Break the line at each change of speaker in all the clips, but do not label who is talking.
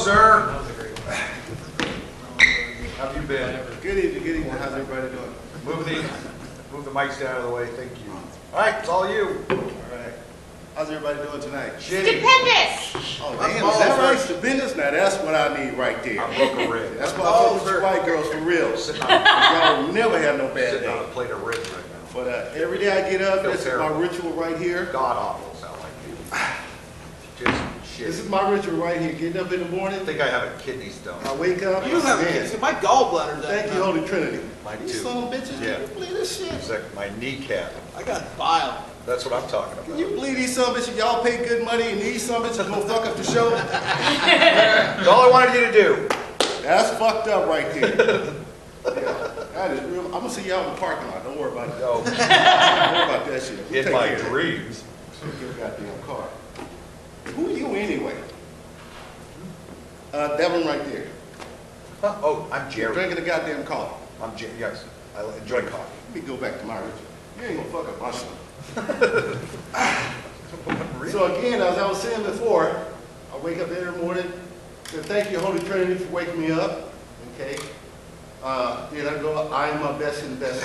sir. How have you been?
Good evening, good evening. How's everybody doing?
Move the mics down out of the way. Thank you. All right, it's all you.
All right. How's everybody doing tonight?
Shitty.
Stupendous!
Oh, damn, is that right? Stupendous? Now that's what I need right there.
I'm broke a rib.
That's why I fuck with you white girls for real. Y'all never have no bad
Sitting on a
day.
plate of ribs right now.
But every day I get up,
Feel
this is
terrible.
my ritual right here.
God awful sound like you. Just shit.
This is my ritual right here. Getting up in the morning,
I think I have a kidney stone.
I wake up.
You have
man,
a my gallbladder's
thank you, Holy Trinity.
Mine
These
too.
son of bitches,
Yeah.
can you believe this shit?
It's like my kneecap.
I got bile.
That's what I'm talking
Can
about.
you believe these son of bitches? Y'all pay good money and these son of bitches gonna fuck up the show?
That's all I wanted you to do.
That's fucked up right there. Yeah, that is real. I'm gonna see y'all in the parking lot. Don't worry about it.
No,
Don't worry about that shit. We'll
in
take
my
care of that.
dreams.
So get a goddamn car. Who are you anyway? That one right there.
Oh, I'm Jerry.
Drinking a goddamn coffee.
I'm Jerry. Yes, I enjoy coffee.
Let me go back to my ritual. You ain't gonna fuck up my son. So again, as I was saying before, I wake up every morning, say thank you, Holy Trinity, for waking me up. Okay. Then I go, I am my best and the best.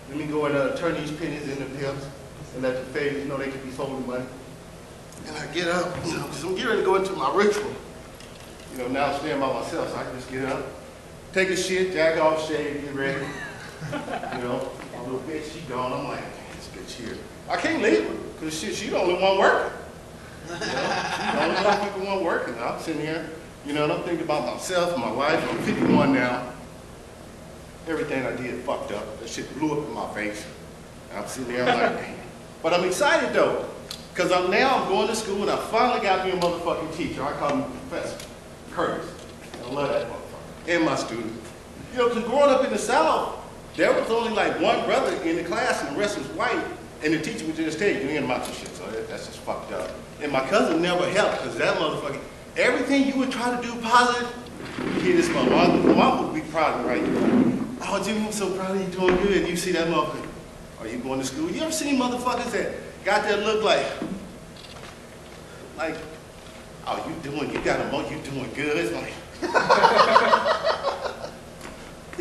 Let me go and turn these pennies into pimps and let the failures know they can be folding money. And I get up, because I'm getting ready to go into my ritual. You know, now I'm staying by myself, so I can just get up, take a shit, jack off, shave, get ready. You know, my little bitch, she gone. I'm like, this bitch here. I can't leave her, because she the only one working. You know, she's the only motherfucking one working. I'm sitting here, you know, and I'm thinking about myself and my wife. I'm 51 now. Everything I did fucked up. That shit blew up in my face. And I'm sitting there, I'm like, damn. But I'm excited though, because I'm going to school and I finally got me a motherfucking teacher. I call him Professor Curtis. I love that motherfucker. And my student. You know, because growing up in the South, there was only like one brother in the class and the rest was white. And the teacher would just tell you, you ain't about your shit. So that's just fucked up. And my cousin never helped because that motherfucker, everything you would try to do positive, you hear this motherfucker. My mom would be proud of me, right? Oh, Jimmy, I'm so proud of you doing good. And you see that motherfucker, are you going to school? You ever seen motherfuckers that got that look like, oh, you doing good. It's like,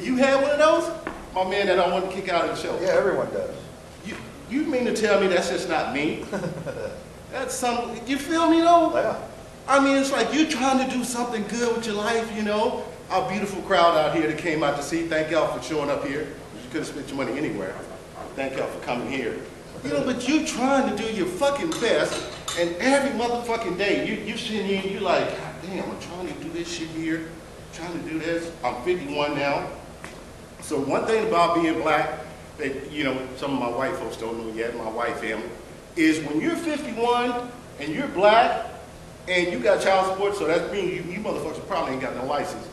you had one of those? My man that I want to kick out of the show.
Yeah, everyone does.
You mean to tell me that's just not me? That's some, you feel me though?
Yeah.
I mean, it's like you trying to do something good with your life, you know? Our beautiful crowd out here that came out to see, thank y'all for showing up here. You could have spent your money anywhere. Thank y'all for coming here. You know, but you trying to do your fucking best, and every motherfucking day, you sitting here and you like, God damn, I'm trying to do this shit here, trying to do this. I'm 51 now. So one thing about being black, that, you know, some of my white folks don't know yet, my white family, is when you're 51 and you're black and you got child support, so that means you motherfuckers probably ain't got no license.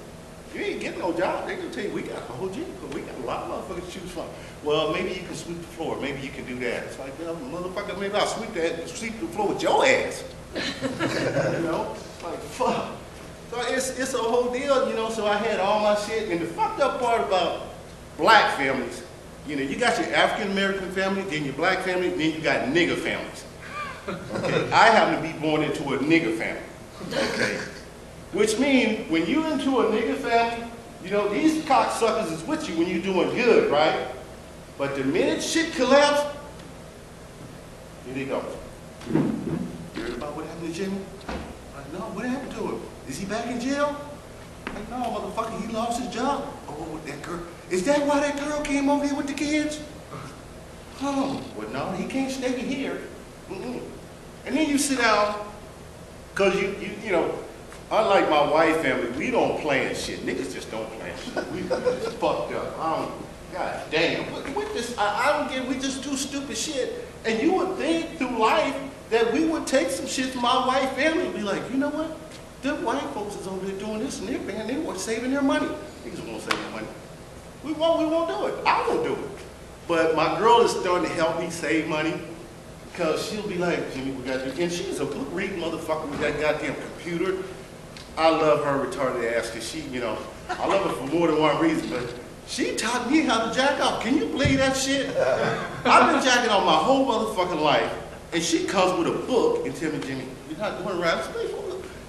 You ain't getting no job. They're gonna tell you, we got the whole gym, we got a lot of motherfuckers to choose from. Well, maybe you can sweep the floor, maybe you can do that. It's like, well, motherfucker, maybe I'll sweep the floor with your ass. You know? It's like, fuck. So it's a whole deal, you know, so I had all my shit. And the fucked up part about black families, you know, you got your African-American family, then your black family, then you got nigger families. Okay? I happen to be born into a nigger family. Okay? Which means when you into a nigger family, you know, these cocksuckers is with you when you're doing good, right? But the minute shit collapse, here they go. You heard about what happened to Jimmy? Like, no, what happened to him? Is he back in jail? Like, no, motherfucker, he lost his job. Oh, that girl. Is that why that girl came over here with the kids? Oh, well, no, he can't stay here. And then you sit down, because you know, unlike my white family, we don't plan shit. Niggas just don't plan shit. We just fucked up. God damn. What this, I don't get, we just do stupid shit. And you would think through life that we would take some shit from our white family and be like, you know what? Them white folks is over there doing this and they were saving their money. Niggas won't save their money. We won't do it. I won't do it. But my girl is starting to help me save money because she'll be like, Jimmy, we got to do, and she's a book reading motherfucker with that goddamn computer. I love her retarded ass because she, you know, I love her for more than one reason, but she taught me how to jack off. Can you believe that shit? I've been jacking off my whole motherfucking life, and she comes with a book and tell me, Jimmy, you're not doing right.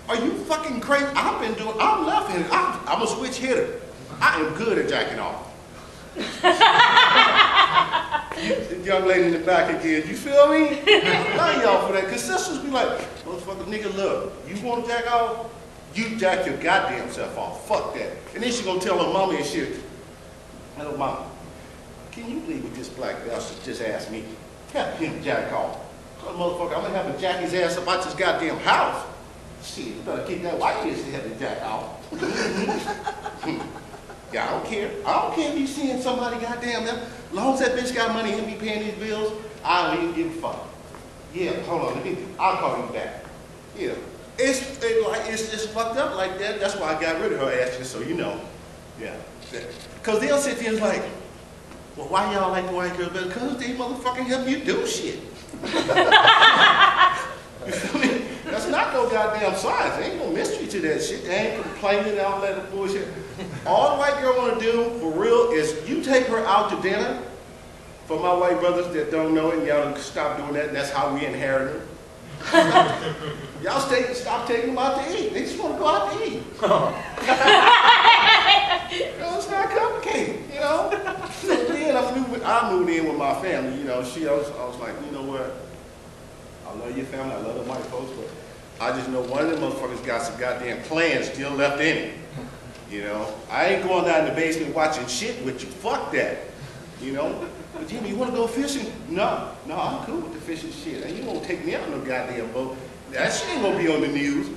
Are you fucking crazy? I'm left-handed. I'm a switch hitter. I am good at jacking off. Young lady in the back again, you feel me? Love y'all for that. Because sisters be like, motherfucker, nigga, look, you want to jack off? You jack your goddamn self off. Fuck that. And then she gonna tell her mama and shit. Hello, mama. Can you believe what this black bastard just asked me? Have him jack off. So, motherfucker, I'm gonna have to jack his ass up out this goddamn house. Shit, you better keep that white bitch to have to jack off. Yeah, I don't care. I don't care if you seeing somebody goddamn them. As long as that bitch got money and be paying these bills, I don't even give a fuck. Yeah, hold on, I'll call you back. Yeah. It's just fucked up like that. That's why I got rid of her ass, just so you know. Yeah. Because they'll sit there and like, well, why y'all like the white girls better? Because they motherfucking help you do shit. You feel me? That's not no goddamn science. There ain't no mystery to that shit. They ain't complaining and all that bullshit. All the white girl want to do, for real, is you take her out to dinner. For my white brothers that don't know it, y'all stop doing that, and that's how we inherit them. Y'all stop taking them out to eat. They just want to go out to eat. You know, it's not complicated, you know? So then I moved in with my family, you know. I was like, you know what? I love your family, I love the white folks, but I just know one of them motherfuckers got some goddamn plans still left in it. You know? I ain't going down in the basement watching shit with you. Fuck that. You know? But Jimmy, you want to go fishing? No, I'm cool with the fishing shit. And you won't take me out on no goddamn boat. That shit ain't gonna be on the news.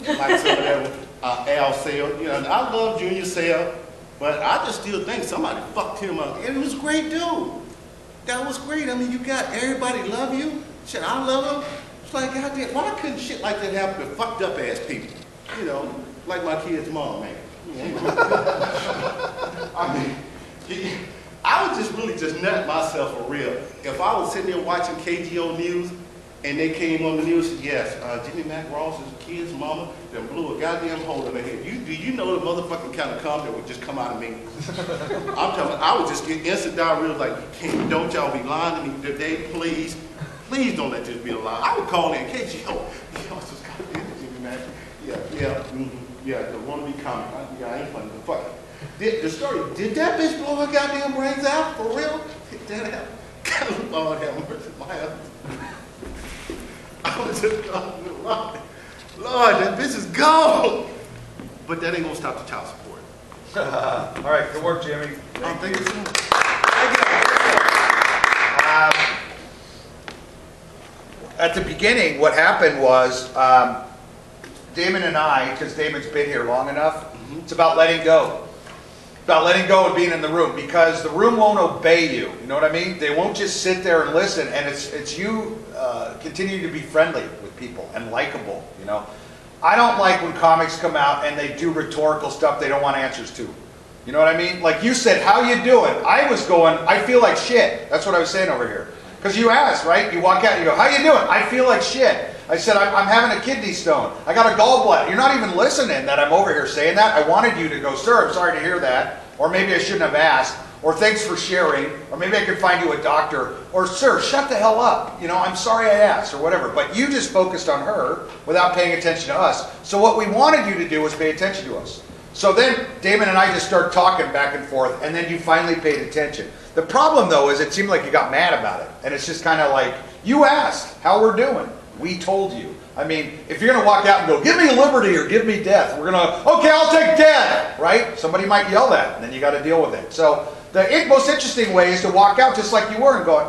Like some of that Al Sale. You know, I love Junior Sale, but I just still think somebody fucked him up. And he was a great dude. That was great. I mean, you got everybody love you. Shit, I love him. It's like, goddamn, why couldn't shit like that happen to fucked up ass people? You know, like my kid's mom, man. I mean, I was just really just nutting myself for real. If I was sitting there watching KGO News and they came on the news, yes, Jimmy Mac Ross's kid's mama then blew a goddamn hole in her head. Do you know the motherfucking kind of comment that would just come out of me? I'm telling you, I would just get instant diarrhea like, don't y'all be lying to me today, please. Please don't let this be a lie. I would call in KGO. Yo, this goddamn Jimmy Mac. Yeah, the one to be comic. Yeah, I ain't funny, but fuck it. The story, did that bitch blow her goddamn brains out? For real? Did that happen? Lord have mercy, my husband. I was just Lord, that bitch is gone. But that ain't gonna stop the child support.
All right, good work, Jimmy.
Thank you so much.
At the beginning, what happened was Damon and I, because Damon's been here long enough, it's about letting go. About letting go and being in the room, because the room won't obey you. You know what I mean? They won't just sit there and listen, and it's you continuing to be friendly with people and likable, you know? I don't like when comics come out and they do rhetorical stuff they don't want answers to. You know what I mean? Like you said, how you doing? I was going, I feel like shit. That's what I was saying over here. Because you asked, right? You walk out and you go, how you doing? I feel like shit. I said, I'm having a kidney stone. I got a gallbladder. You're not even listening that I'm over here saying that. I wanted you to go, sir, I'm sorry to hear that. Or maybe I shouldn't have asked. Or thanks for sharing. Or maybe I could find you a doctor. Or sir, shut the hell up. You know, I'm sorry I asked or whatever. But you just focused on her without paying attention to us. So what we wanted you to do was pay attention to us. So then Damon and I just start talking back and forth, and then you finally paid attention. The problem, though, is it seemed like you got mad about it. And it's just kind of like, you asked how we're doing. We told you. I mean, if you're going to walk out and go, give me liberty or give me death, we're going to, okay, I'll take death, right? Somebody might yell that, and then you got to deal with it. So the most interesting way is to walk out just like you were and going,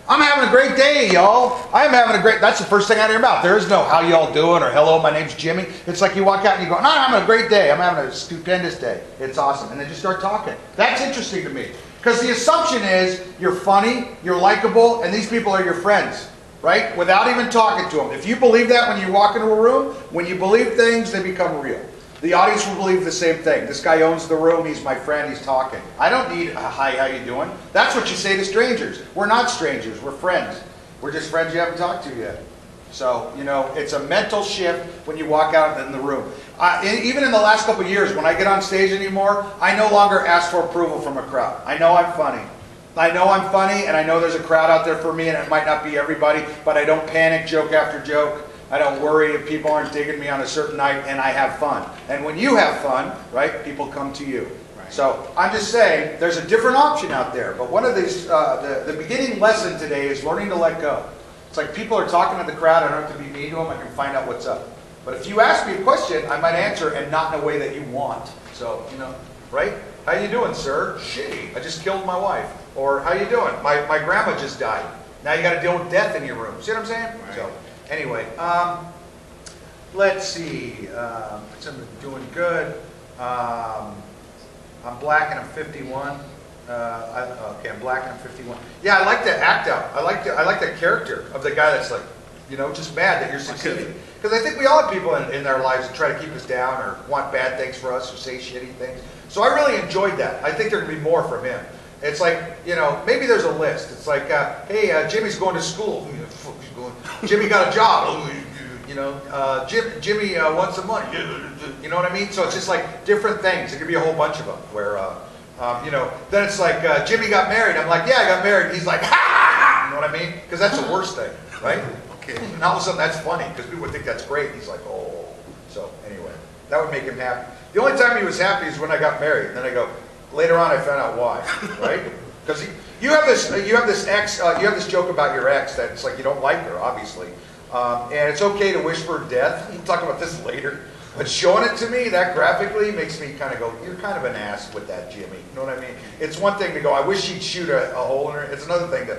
I'm having a great day, y'all. I'm having a great, that's the first thing out of your mouth. There is no how y'all doing or hello, my name's Jimmy. It's like you walk out and you go, no, I'm having a great day. I'm having a stupendous day. It's awesome. And then just start talking. That's interesting to me. Because the assumption is you're funny, you're likable, and these people are your friends, right? Without even talking to them. If you believe that when you walk into a room, when you believe things, they become real. The audience will believe the same thing. This guy owns the room, he's my friend, he's talking. I don't need a hi, how you doing? That's what you say to strangers. We're not strangers, we're friends. We're just friends you haven't talked to yet. So, you know, it's a mental shift when you walk out in the room. Even in the last couple of years, when I get on stage anymore, I no longer ask for approval from a crowd. I know I'm funny. I know I'm funny, and I know there's a crowd out there for me, and it might not be everybody, but I don't panic joke after joke. I don't worry if people aren't digging me on a certain night, and I have fun. And when you have fun, right, people come to you. Right. So I'm just saying, there's a different option out there. But one of these, the beginning lesson today is learning to let go. It's like people are talking to the crowd, I don't have to be mean to them, I can find out what's up. But if you ask me a question, I might answer, and not in a way that you want. So, you know, right? How you doing, sir? Shitty. I just killed my wife. Or, how you doing? My grandma just died. Now you got to deal with death in your room. See what I'm saying? Right. So, anyway, let's see. I'm doing good. I'm black and I'm 51. Okay, I'm black and I'm 51. Yeah, I like to act out. I like the character of the guy that's like, you know, just mad that you're succeeding. Because I think we all have people in our lives that try to keep us down or want bad things for us or say shitty things. So I really enjoyed that. I think there could be more from him. It's like, you know, maybe there's a list. It's like, hey, Jimmy's going to school. Who the fuck is going? Jimmy got a job. You know, Jimmy wants some money. You know what I mean? So it's just like different things. It could be a whole bunch of them where, you know, then it's like, Jimmy got married. I'm like, yeah, I got married. He's like, ha! You know what I mean? Because that's the worst thing, right? And all of a sudden that's funny because people would think that's great. He's like, oh. So anyway, that would make him happy. The only time he was happy is when I got married. And then I go, later on I found out why, right? Because you have this ex, you have this joke about your ex that it's like you don't like her, obviously. And it's okay to wish for death. We'll talk about this later. But showing it to me that graphically makes me kind of go, you're kind of an ass with that, Jimmy. You know what I mean? It's one thing to go, I wish she'd shoot a hole in her. It's another thing to,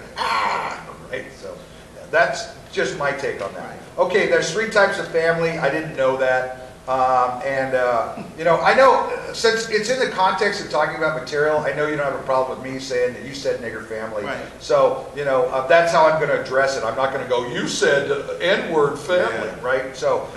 right? So that's just my take on that. Okay, there's 3 types of family. I didn't know that. You know, I know, since it's in the context of talking about material, I know you don't have a problem with me saying that you said nigger family. Right. So, you know, that's how I'm going to address it. I'm not going to go, you said N-word family, right? So,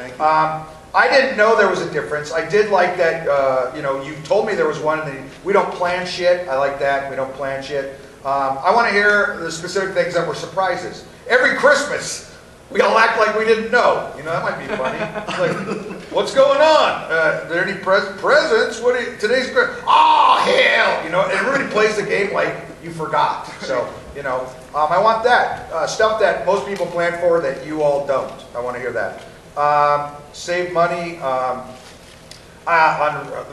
I didn't know there was a difference. I did like that, you know, you told me there was one. We don't plan shit. I like that. We don't plan shit. I want to hear the specific things that were surprises. Every Christmas, we all act like we didn't know. You know, that might be funny. Like, what's going on? Are there any presents? Today's Christmas? Oh, hell! You know, and everybody plays the game like you forgot. So, you know, I want that. Stuff that most people plan for that you all don't. I want to hear that. Save money on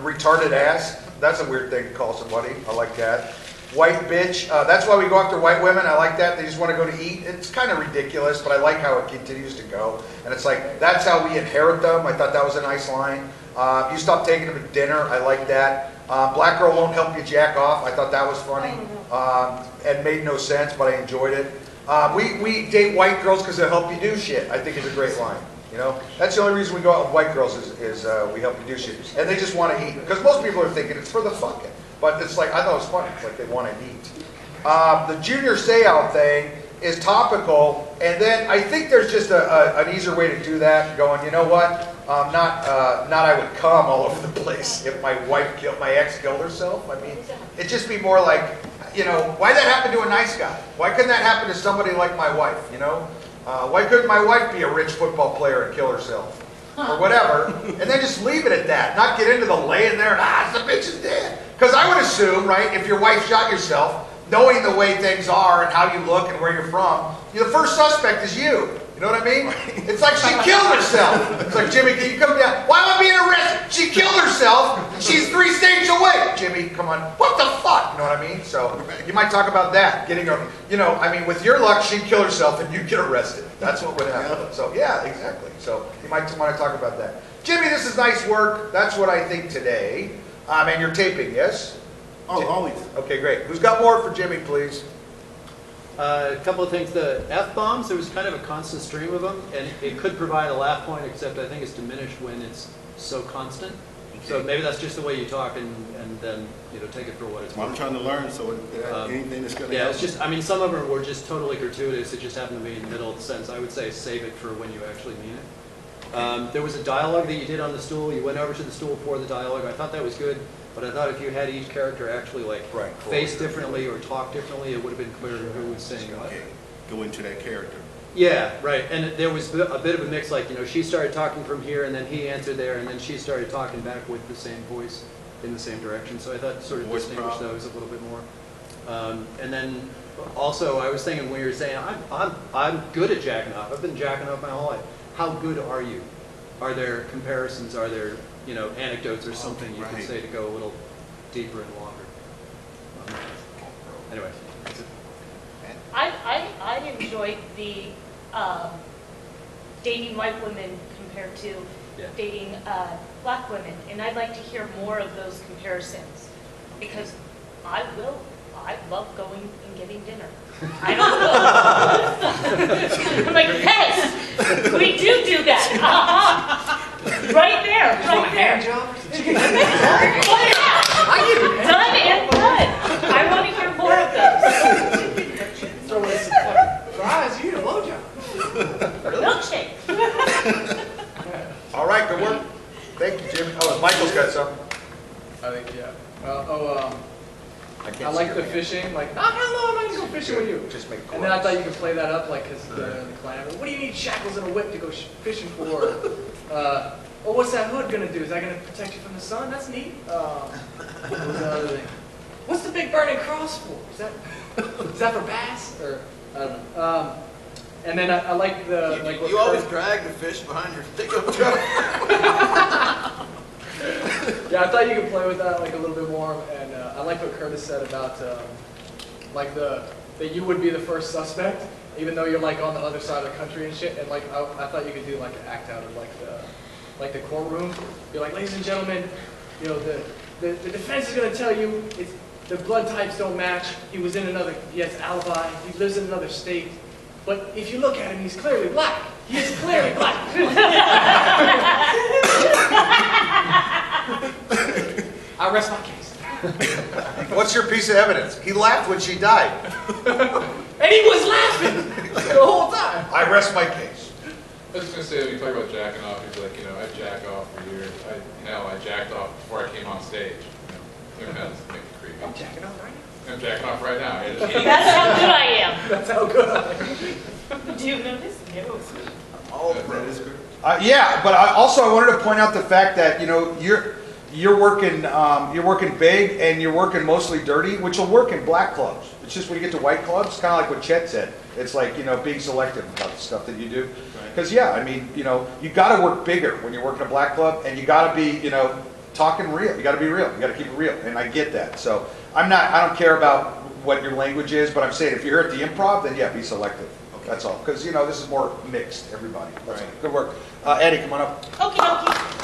retarded ass. That's a weird thing to call somebody. I like that. White bitch. That's why we go after white women. I like that. They just want to go to eat. It's kind of ridiculous, but I like how it continues to go. And it's like, that's how we inherit them. I thought that was a nice line. You stop taking them to dinner. I like that. Black girl won't help you jack off. I thought that was funny. And made no sense, but I enjoyed it. We date white girls because they'll help you do shit. I think is a great line. You know, that's the only reason we go out with white girls is we help you do shit. And they just want to eat. Because most people are thinking it's for the fucking. But it's like, I thought it was funny. It's like they want to eat. The junior say-out thing is topical. And then I think there's just an easier way to do that. Going, you know what? Not I would come all over the place if my ex killed herself. I mean, it'd just be more like, you know, why'd that happen to a nice guy? Why couldn't that happen to somebody like my wife, you know? Why couldn't my wife be a rich football player and kill herself? Or whatever. And then just leave it at that. Not get into the laying there and, the bitch is dead. Because I would assume, right, if your wife shot yourself, knowing the way things are and how you look and where you're from, the first suspect is you. You know what I mean? It's like she killed herself. It's like, Jimmy, can you come down? Why am I being arrested? She killed herself. She's 3 states away. Jimmy, come on. What the fuck? You know what I mean? So you might talk about that. Getting her, you know, I mean, with your luck, she'd kill herself and you'd get arrested. That's what would happen. So yeah, exactly. So you might want to talk about that. Jimmy, this is nice work. That's what I think today. And you're taping, yes?
Oh, always.
Okay, great. Who's got more for Jimmy, please?
A couple of things. The F-bombs, there was kind of a constant stream of them, and it could provide a laugh point, except I think it's diminished when it's so constant. Okay. So maybe that's just the way you talk, and then, you know, take it for what it's worth.
I'm trying to learn, so anything that's going to
it's just, I mean, some of them were just totally gratuitous. It just happened to be in the middle of the sentence. I would say save it for when you actually mean it. There was a dialogue that you did on the stool. You went over to the stool for the dialogue. I thought that was good. But I thought if you had each character actually face differently or talk differently, it would have been clearer who was saying what.
Okay. Go into that character.
Yeah, right. And there was a bit of a mix, like, you know, she started talking from here and then he answered there and then she started talking back with the same voice in the same direction. So I thought sort of distinguished those a little bit more. And then also I was thinking when you were saying, I'm good at jacking off. I've been jacking off my whole life. how good are you? Are there comparisons? Are there, you know, anecdotes or something you can say to go a little deeper and longer? Anyway, that's it.
I enjoyed the dating white women compared to dating black women, and I'd like to hear more of those comparisons, because I love going and getting dinner. I don't know. I'm like, yes, we do that. Right there, right there. Oh yeah, done and done. I want to hear more of those.
Throw in some fucking fries, you need a blowjob.
Milkshake.
All right, good work. Thank you, Jimmy. Oh, Michael's got something.
I think, yeah.
I can't
I
see
like
your
the
hand.
fishing. Like, oh, hell no, I'm not gonna go fishing with you.
Just make
And then I
chords.
thought you could play that up, like, because the clan. What do you need shackles and a whip to go fishing for? Well, what's that hood gonna do? Is that gonna protect you from the sun? That's neat. What was the other thing? What's the big burning cross for? Is that for bass? Or I don't know. And then I like the like.
You always drag the fish behind your pickup truck.
Yeah, I thought you could play with that like a little bit more, and I like what Curtis said about like that you would be the first suspect, even though you're like on the other side of the country and shit. And like I thought you could do like an act out of like the courtroom. Be like, ladies and gentlemen, you know the defense is gonna tell you the blood types don't match. He has an alibi. He lives in another state. But if you look at him, he's clearly black. He is clearly black. I rest my case.
What's your piece of evidence? He laughed when she died.
And he was laughing the whole time.
I rest my case.
I was just gonna say, when you talk about jacking off, he's like, you know, I jack off for years. I jacked off before I came on stage. You know, that makes it creepy.
I'm jacking off right now.
I'm jacking off right now.
That's how good I am.
That's how good I am.
Do you notice? No.
All pros.
Yeah, but I wanted to point out the fact that, you know, you're working big and you're working mostly dirty, which will work in black clubs. It's just when you get to white clubs, it's kind of like what Chet said. It's like, you know, being selective about the stuff that you do. Because yeah, I mean, you know, you got to work bigger when you're working a black club, and you got to be, you know, talking real. You got to be real. You got to keep it real, and I get that. So I don't care about what your language is, but I'm saying if you're at the improv, then yeah, be selective. That's all. Because, you know, this is more mixed, everybody. That's all. Good work. Eddie, come on up.
Okie dokie.